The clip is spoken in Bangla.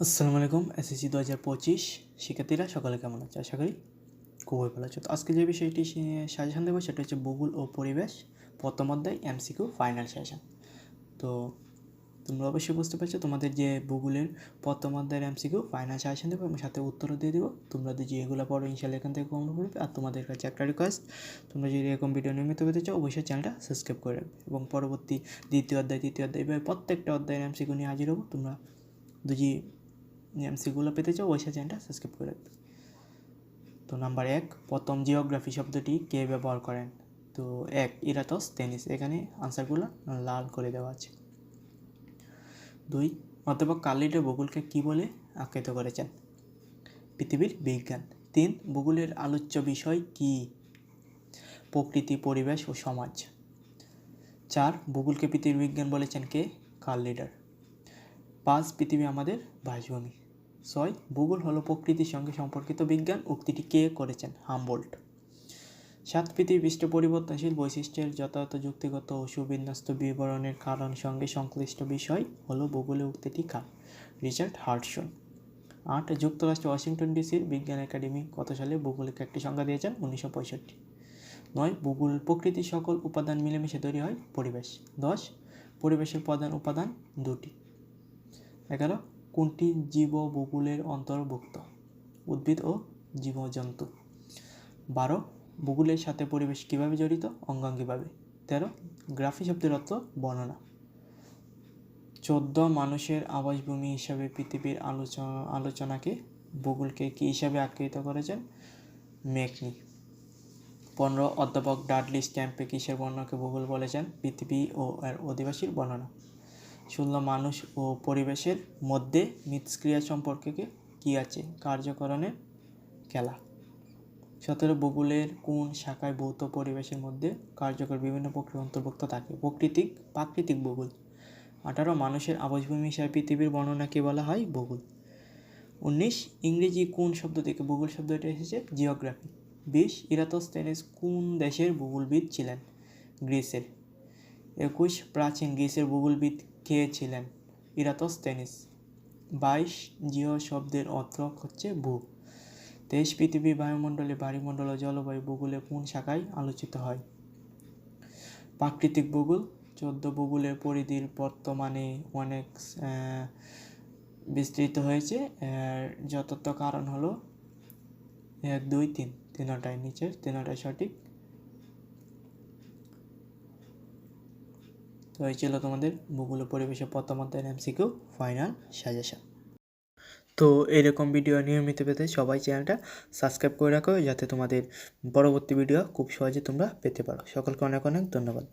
আসসালামু আলাইকুম। এসএসসি 2025 শিক্ষার্থীরা সকালে কেমন আছে? আশা করি খুবই ভালো আছো। তো আজকে যে বিষয়টি সাজেশন দেবো সেটা হচ্ছে ভূগোল ও পরিবেশ প্রথম অধ্যায় এমসিকিউ ফাইনাল সেশন। তো তোমরা অবশ্যই বুঝতে পারছো তোমাদের যে ভূগোলের প্রথম অধ্যায়ের এমসিকিউ ফাইনাল সেশন দেবো এবং সাথে উত্তরও দিয়ে দেবো। তোমরা যদি এগুলো পড়ো ইনশাআল্লাহ এখান থেকে কমন পড়বে। আর তোমাদের কাছে একটা রিকোয়েস্ট, তোমরা যদি এরকম ভিডিও নিয়মিত পেতে চাও অবশ্যই চ্যানেলটা সাবস্ক্রাইব করে রাখবে এবং পরবর্তী দ্বিতীয় অধ্যায় তৃতীয় অধ্যায় এভাবে প্রত্যেকটা অধ্যায়ের এমসিকিউ নিয়ে হাজির হবো। তোমরা যদি এমসিগুলো পেতে চাও ওই চ্যানেলটা সাবস্ক্রাইব করে রাখবে। তো নাম্বার 1, প্রথম জিওগ্রাফি শব্দটি কে ব্যবহার করেন? তো 1 ইরাটোস্থেনিস, এখানে আনসারগুলো লাল করে দেওয়া আছে। 2 অধ্যাপক কার্ল লিডার ভূগোলকে কী বলে আখ্যায়িত করেছেন? পৃথিবীর বিজ্ঞান। 3 ভূগোলের আলোচ্য বিষয় কী? প্রকৃতি, পরিবেশ ও সমাজ। 4 ভূগোলকে পৃথিবীর বিজ্ঞান বলেছেন কে? Curl leader. 5 পৃথিবী আমাদের বাসভূমি। 6 ভূগোল হলো প্রকৃতির সঙ্গে সম্পর্কিত বিজ্ঞান, উক্তিটি কে করেছেন? হামবোল্ট। 7 পৃথিবী পৃষ্ঠ পরিবর্তনশীল বৈশিষ্ট্যের যথাযথ যুক্তিগত ও সুবিন্যস্ত বিবরণের কারণ সঙ্গে সংশ্লিষ্ট বিষয় হলো ভূগোলে, উক্তিটি কার? Richard Hartson. 8 যুক্তরাষ্ট্র ওয়াশিংটন ডিসির বিজ্ঞান একাডেমি কত সালে ভূগোলকে একটি সংজ্ঞা দিয়েছেন? 1965। 9 ভূগোল প্রকৃতির সকল উপাদান মিলেমিশে তৈরি হয় পরিবেশ। 10 পরিবেশের প্রধান উপাদান দুটি। 11 কোনটি জীব ভূগোলের অন্তর্ভুক্ত? উদ্ভিদ ও জীবজন্তু। 12 ভূগোলের সাথে পরিবেশ কীভাবে জড়িত? অঙ্গাঙ্গিভাবে। 13 গ্রাফি শব্দের অর্থ বর্ণনা। 14 মানুষের আবাসভূমি হিসাবে পৃথিবীর আলোচনাকে ভূগোলকে কী হিসাবে আখ্যায়িত করেছেন? মেকনি। 15 অধ্যাপক ডাডলি স্ট্যাম্পে কিসের বর্ণনাকে ভূগোল বলেছেন? পৃথিবী ও এর অধিবাসীর বর্ণনা। 16 মানুষ ও পরিবেশের মধ্যে মিথস্ক্রিয়া সম্পর্কে কী আছে? কার্যকরণের খেলা। 17 ভূগোলের কোন শাখায় ভৌত পরিবেশের মধ্যে কার্যকর বিভিন্ন প্রক্রিয়া অন্তর্ভুক্ত থাকে? প্রাকৃতিক ভূগোল। 18 মানুষের আবাসভূমি হিসাবে পৃথিবীর বর্ণনাকে বলা হয় ভূগোল। 19 ইংরেজি কোন শব্দ থেকে ভূগোল শব্দটি এসেছে? জিওগ্রাফি। 20 ইরাটোস্থেনিস কোন দেশের ভূগোলবিদ ছিলেন? গ্রিসের। 21 প্রাচীন গ্রিসের ভূগোলবিদ কে ছিলেন? ইরাটোস্থেনিস। 22 জিও শব্দের অর্থ হচ্ছে ভূ। 23 পৃথিবী, বায়ুমণ্ডলে, বায়ুমণ্ডল ও জলবায়ু ভূগোলে কোন শাখায় আলোচিত হয়? প্রাকৃতিক ভূগোল। 14 ভূগোলের পরিধির বর্তমানে অনেক বিস্তৃত হয়েছে। যথার্থ কারণ হলো 1 2 3 তিনটাই নিচের তিনটাই সঠিক। তো এই ছিল তোমাদের ভূগোল ও পরিবেশের প্রথম অধ্যায়ের এমসিকিউ ফাইনাল সাজেশন। তো এরকম ভিডিও নিয়মিত পেতে সবাই চ্যানেলটা সাবস্ক্রাইব করে রাখো যাতে তোমাদের পরবর্তী ভিডিও খুব সহজে তোমরা পেতে পারো। সকলকে অনেক অনেক ধন্যবাদ।